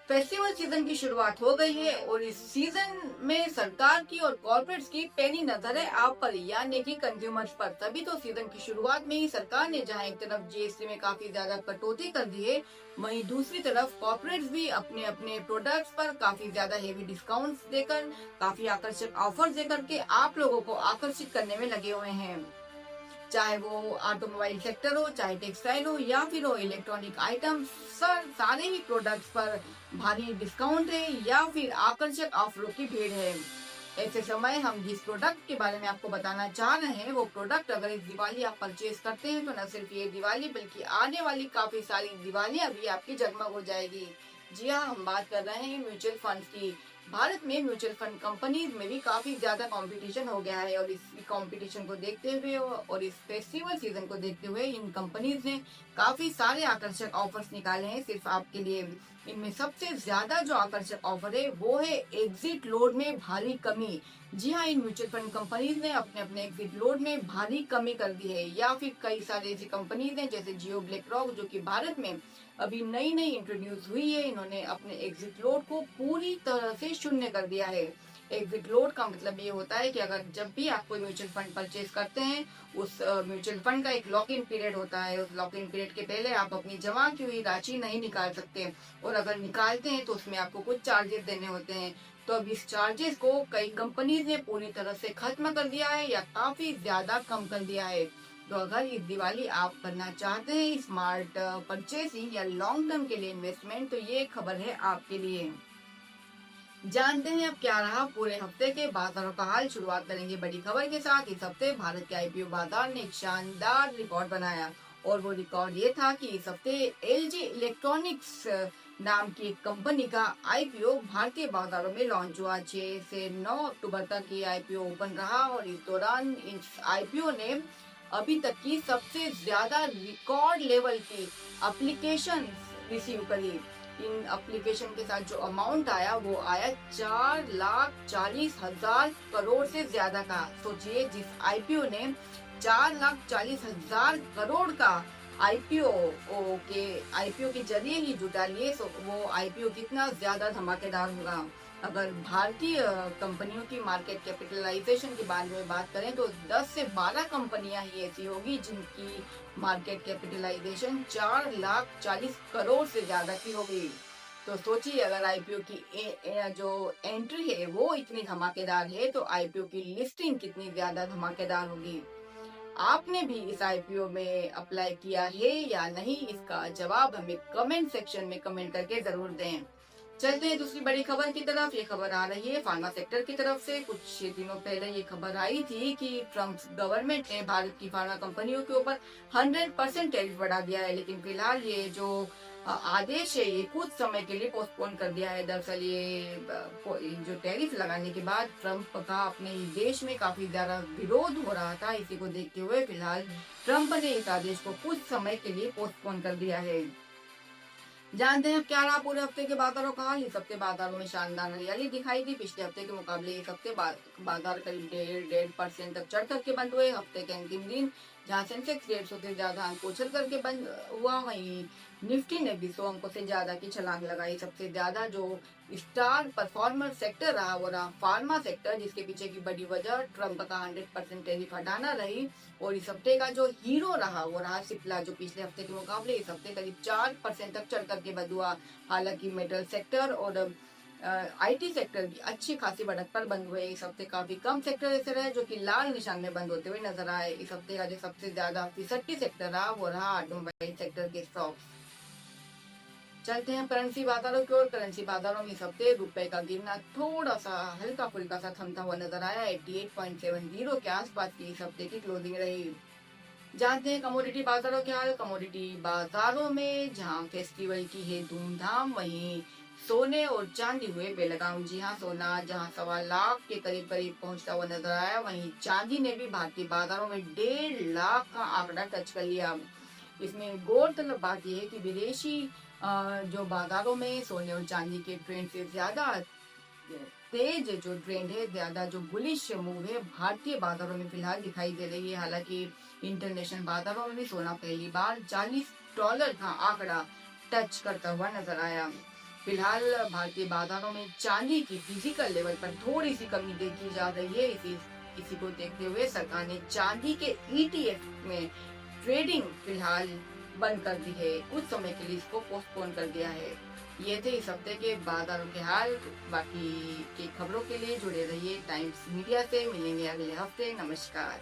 Festival season की शुरुआत हो गई है और इस सीजन में सरकार की और कॉर्पोरेट्स की पैनी नजर है आप पर यानी कि कंज्यूमर्स पर। तभी तो सीजन की शुरुआत में ही सरकार ने जहां एक तरफ जीएसटी में काफी ज्यादा कटौती कर दी है, वहीं दूसरी तरफ कॉर्पोरेट्स भी अपने अपने प्रोडक्ट्स पर काफी ज्यादा हेवी डिस्काउंट्स देकर, काफी आकर्षक ऑफर्स देकर के आप लोगों को आकर्षित करने में लगे हुए हैं। चाहे वो ऑटोमोबाइल सेक्टर हो, चाहे टेक्सटाइल हो या फिर हो इलेक्ट्रॉनिक आइटम, सर सारे ही प्रोडक्ट्स पर भारी डिस्काउंट है या फिर आकर्षक ऑफरों की भीड़ है। ऐसे समय हम जिस प्रोडक्ट के बारे में आपको बताना चाह रहे हैं, वो प्रोडक्ट अगर इस दिवाली आप परचेज करते हैं तो न सिर्फ ये दिवाली बल्कि आने वाली काफी सारी दिवालियां भी आपकी जगमग हो जाएगी। जी हाँ, हम बात कर रहे हैं म्यूचुअल फंड की। भारत में म्यूचुअल फंड कंपनीज में भी काफी ज्यादा कंपटीशन हो गया है और इस कंपटीशन को देखते हुए और इस फेस्टिवल सीजन को देखते हुए इन कंपनीज ने काफी सारे आकर्षक ऑफर्स निकाले हैं सिर्फ आपके लिए। इनमें सबसे ज्यादा जो आकर्षक ऑफर है वो है एग्जिट लोड में भारी कमी। जी हाँ, इन म्यूचुअल फंड कंपनीज ने अपने अपने एग्जिट लोड में भारी कमी कर दी है। या फिर कई सारी ऐसी कंपनीज हैं जैसे जियो ब्लैक रॉक, जो कि भारत में अभी नई नई इंट्रोड्यूस हुई है। इन्होंने अपने एग्जिट लोड को पूरी तरह से शून्य कर दिया है। एग्जिट लोड का मतलब ये होता है कि अगर जब भी आप कोई म्यूचुअल फंड परचेज करते हैं, उस म्यूचुअल फंड का एक लॉक इन पीरियड होता है। उस लॉक इन पीरियड के पहले आप अपनी जमा की हुई राशि नहीं निकाल सकते और अगर निकालते हैं तो उसमें आपको कुछ चार्जेस देने होते हैं। तो अब इस चार्जेस को कई कंपनीज ने पूरी तरह से खत्म कर दिया है या काफी ज्यादा कम कर दिया है। तो अगर इस दिवाली आप करना चाहते हैं स्मार्ट परचेसिंग या लॉन्ग टर्म के लिए इन्वेस्टमेंट, तो ये खबर है आपके लिए। जानते हैं अब क्या रहा पूरे हफ्ते के बाजारों का हाल। शुरुआत करेंगे बड़ी खबर के साथ। इस हफ्ते भारत के आईपीओ बाजार ने एक शानदार रिकॉर्ड बनाया और वो रिकॉर्ड ये था कि इस हफ्ते एलजी इलेक्ट्रॉनिक्स नाम की एक कंपनी का आईपीओ भारतीय बाजारों में लॉन्च हुआ। 6 से 9 अक्टूबर तक ये आईपीओ ओपन रहा और इस दौरान इस आईपीओ ने अभी तक की सबसे ज्यादा रिकॉर्ड लेवल की एप्लीकेशन रिसीव करी। इन एप्लीकेशन के साथ जो अमाउंट आया वो आया 4,40,000 करोड़ से ज्यादा का। सोचिए, जिस आईपीओ ने 4,40,000 करोड़ का आईपीओ के जरिए ही जुटा लिए, तो वो आईपीओ कितना ज्यादा धमाकेदार होगा। अगर भारतीय कंपनियों की मार्केट कैपिटलाइजेशन के बारे में बात करें तो 10 से 12 कंपनियां ही ऐसी होगी जिनकी मार्केट कैपिटलाइजेशन 4,40,000 करोड़ से ज्यादा की होगी। तो सोचिए, अगर आईपीओ की जो एंट्री है वो इतनी धमाकेदार है तो आईपीओ की लिस्टिंग कितनी ज्यादा धमाकेदार होगी। आपने भी इस आईपीओ में अप्लाई किया है या नहीं, इसका जवाब हमें कमेंट सेक्शन में कमेंट करके जरूर दें। चलते हैं दूसरी बड़ी खबर की तरफ। ये खबर आ रही है फार्मा सेक्टर की तरफ से। कुछ दिनों पहले ये खबर आई थी कि ट्रम्प गवर्नमेंट ने भारत की फार्मा कंपनियों के ऊपर 100% टैरिफ बढ़ा दिया है, लेकिन फिलहाल ये जो आदेश है ये कुछ समय के लिए पोस्टपोन कर दिया है। दरअसल ये जो टैरिफ लगाने के बाद ट्रम्प का अपने ही देश में काफी ज्यादा विरोध हो रहा था। इसी को देखते हुए फिलहाल ट्रम्प ने इस आदेश को कुछ समय के लिए पोस्टपोन कर दिया है। जानते हैं क्या रहा पूरे हफ्ते के बाजारों का हाल। इस हफ्ते बाजारों में शानदार हरियाली दिखाई दी। पिछले हफ्ते के मुकाबले इस हफ्ते बाजार करीब 1.5% तक चढ़ करके बंद हुए। हफ्ते के अंतिम दिन जहां सेंसेक्स 150 से ज्यादा अंक उछल करके बंद हुआ, वहीं निफ्टी ने भी 100 अंकों से ज्यादा की छलांग लगाई। सबसे ज्यादा जो स्टार परफॉर्मर सेक्टर रहा वो रहा फार्मा सेक्टर, जिसके पीछे की बड़ी वजह ट्रम्प का 100% टैरिफ हटाना रही। और इस हफ्ते का जो हीरो रहा वो रहा सिप्ला, जो पिछले हफ्ते के मुकाबले इस हफ्ते करीब 4% तक चढ़ करके बंद हुआ। हालांकि मेटल सेक्टर और आईटी सेक्टर की अच्छी खासी बढ़त पर बंद हुए। इस हफ्ते काफी कम सेक्टर ऐसे रहे जो कि लाल निशान में बंद होते हुए नजर आए। इस हफ्ते का जो सबसे ज्यादा फिसड्डी सेक्टर रहा वो रहा ऑटोमोबाइल सेक्टर के स्टॉक्स। चलते हैं करेंसी बाजारों की ओर। करेंसी बाजारों में इस हफ्ते रुपए का गिरना थोड़ा सा हल्का फुल्का सा थमता हुआ नजर आया। 88.70 के आसपास की इस हफ्ते की क्लोजिंग रही। जानते हैं कमोडिटी बाजारों के हाल। कमोडिटी बाजारों में जहां फेस्टिवल की है धूमधाम, वहीं सोने और चांदी हुए बेलगाम। जी हाँ, सोना जहां 1.25 लाख के करीब करीब पहुंचता हुआ नजर आया, वहीं चांदी ने भी भारतीय बाजारों में 1.5 लाख का आंकड़ा टच कर लिया। इसमें गौरतलब बात यह है कि विदेशी जो बाजारों में सोने और चांदी के ट्रेंड से ज्यादा तेज जो ट्रेंड है, ज्यादा जो बुलिश मूव है भारतीय बाजारों में फिलहाल दिखाई दे रही है। हालांकि इंटरनेशनल बाजारों में भी सोना पहली बार $40 का आंकड़ा टच करता हुआ नजर आया। फिलहाल भारतीय बाजारों में चांदी की फिजिकल लेवल पर थोड़ी सी कमी देखी जा रही है। इसी को देखते हुए सरकार ने चांदी के ईटीएफ में ट्रेडिंग फिलहाल बंद कर दी है। कुछ समय के लिए इसको पोस्टपोन कर दिया है। ये थे इस हफ्ते के बाजारों के हाल। बाकी की खबरों के लिए जुड़े रहिए टाइम्स मीडिया से। मिलेंगे अगले हफ्ते। नमस्कार।